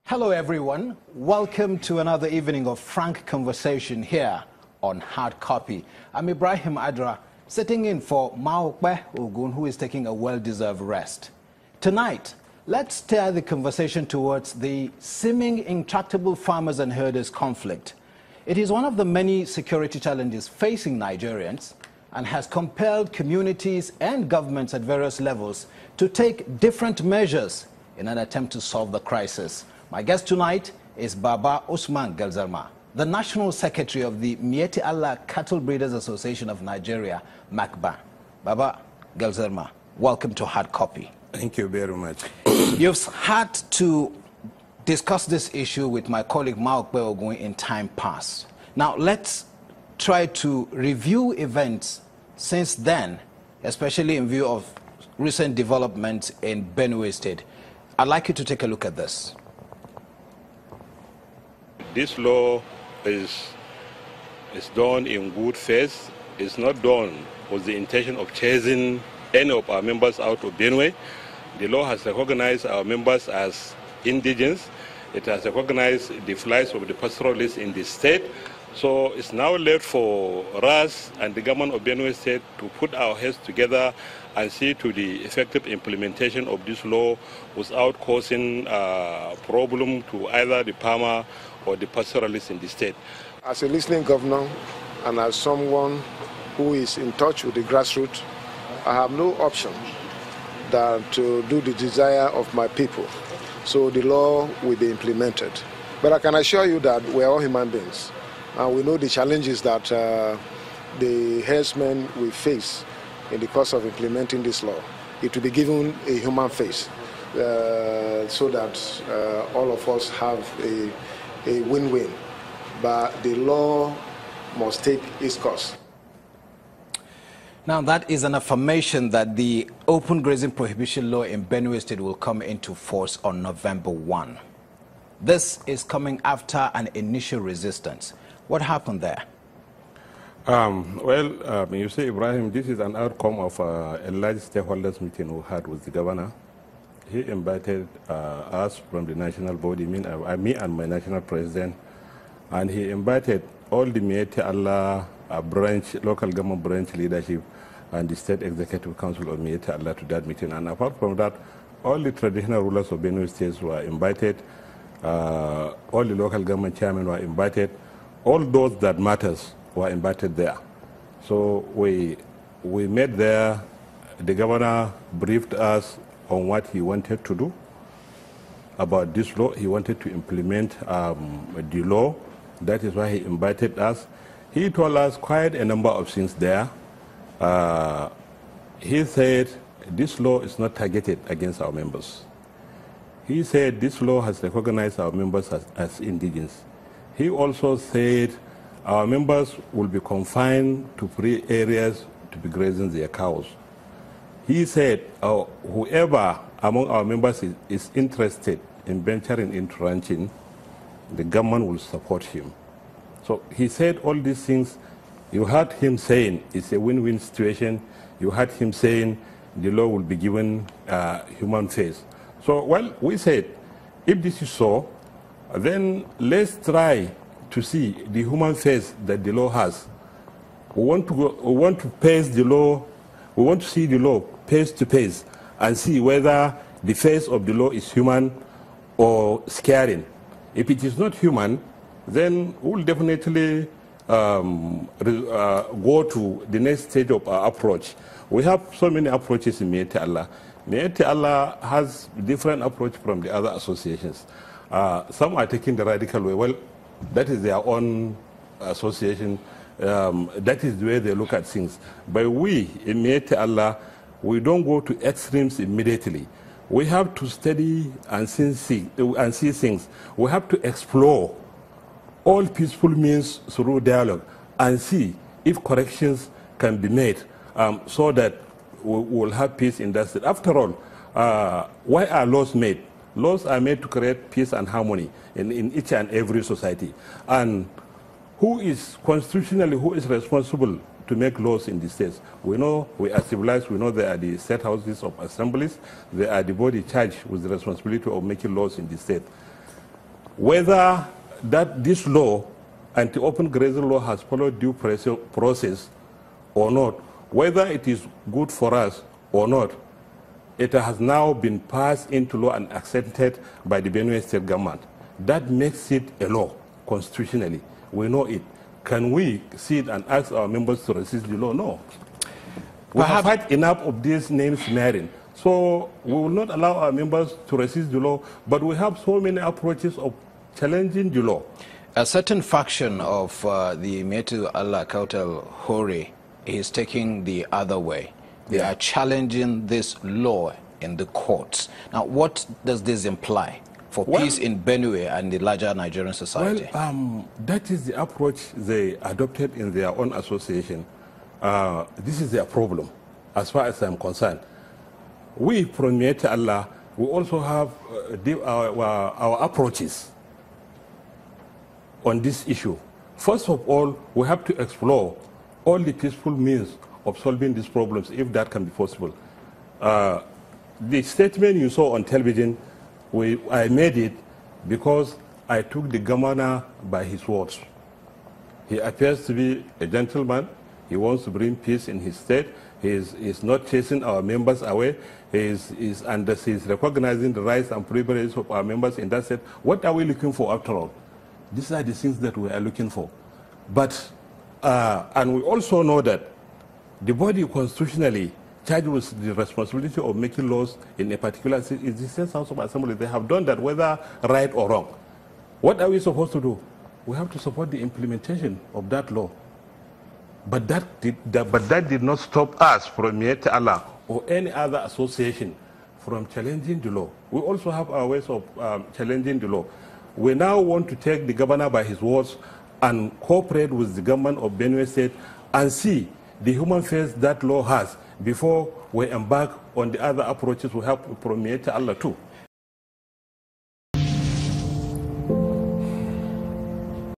Hello everyone, welcome to another evening of frank conversation here on Hard Copy. I'm Ibrahim Adra, sitting in for Maokbe Ogun, who is taking a well-deserved rest. Tonight, let's steer the conversation towards the seeming intractable farmers and herders conflict. It is one of the many security challenges facing Nigerians and has compelled communities and governments at various levels to take different measures in an attempt to solve the crisis. My guest tonight is Baba Usman Gelzarma, the National Secretary of the Miyetti Allah Cattle Breeders Association of Nigeria, MACBA. Baba Gelzarma, welcome to Hard Copy. Thank you very much. You've had to discuss this issue with my colleague Maokbe Ogun in time past. Now let's try to review events since then, especially in view of recent developments in Benue State. I'd like you to take a look at this. This law is done in good faith. It's not done with the intention of chasing any of our members out of Benue. The law has recognized our members as indigents. It has recognized the flights of the pastoralists in the state. So it's now left for us and the government of Benue State to put our heads together and see to the effective implementation of this law without causing a problem to either the farmer or the pastoralists in the state. As a listening governor and as someone who is in touch with the grassroots, I have no option than to do the desire of my people. So the law will be implemented. But I can assure you that we are all human beings. And we know the challenges that the herdsmen will face in the course of implementing this law. It will be given a human face so that all of us have a win-win. But the law must take its course. Now that is an affirmation that the open grazing prohibition law in Benue State will come into force on November 1. This is coming after an initial resistance. What happened there? You see, Ibrahim, this is an outcome of a large stakeholders meeting we had with the governor. He invited us from the national body, me and my national president, and he invited all the Miyetti Allah branch, local government branch leadership and the state executive council of Miyetti Allah to that meeting. And apart from that, all the traditional rulers of Benue State were invited, all the local government chairmen were invited, all those that matters were invited there. So we met there. The governor briefed us on what he wanted to do about this law. He wanted to implement the law. That is why he invited us. He told us quite a number of things there. He said this law is not targeted against our members. He said this law has recognized our members as indigents. He also said our members will be confined to free areas to be grazing their cows. He said whoever among our members is interested in venturing into ranching, the government will support him. So he said all these things. You heard him saying it's a win-win situation. You heard him saying the law will be given human face. So, well, we said, if this is so, then let's try to see the human face that the law has. We want to pace the law. We want to see the law face to face and see whether the face of the law is human or scaring. If it is not human, then we'll definitely go to the next stage of our approach. We have so many approaches in Miyetti Allah. Miyetti Allah has different approach from the other associations. Some are taking the radical way. Well, that is their own association. That is the way they look at things. But we, in Miyetti Allah, we don't go to extremes immediately. We have to study and see things. We have to explore all peaceful means through dialogue and see if corrections can be made so that we will have peace in that state. After all, why are laws made? Laws are made to create peace and harmony in each and every society. And who is responsible to make laws in the states? We know we are civilized. We know there are the state houses of assemblies. They are the body charged with the responsibility of making laws in the state. whether this law, anti-open grazing law, has followed due process or not, whether it is good for us or not, it has now been passed into law and accepted by the Benue state government. That makes it a law constitutionally. We know it. Can we sit and ask our members to resist the law? No. We have had enough of this name smearing. So we will not allow our members to resist the law, but we have so many approaches of challenging the law. A certain faction of the Miyetti Allah Kautal Hore is taking the other way. They are challenging this law in the courts. Now, what does this imply for peace in Benue and the larger Nigerian society? Well, that is the approach they adopted in their own association. This is their problem, as far as I'm concerned. We from Miyetti Allah, we also have our approaches on this issue. First of all, we have to explore all the peaceful means of solving these problems, if that can be possible. The statement you saw on television, I made it because I took the governor by his words. He appears to be a gentleman. He wants to bring peace in his state. He is not chasing our members away. He is recognizing the rights and privileges of our members in that state. What are we looking for after all? These are the things that we are looking for. But, and we also know that the body constitutionally charged with the responsibility of making laws in a particular state is the state House of Assembly. They have done that, whether right or wrong. What are we supposed to do? We have to support the implementation of that law. But that did not stop us from Miyetti Allah or any other association from challenging the law. We also have our ways of challenging the law. We now want to take the governor by his words and cooperate with the government of Benue State and see the human face that law has before we embark on the other approaches we have from Miyetti Allah too.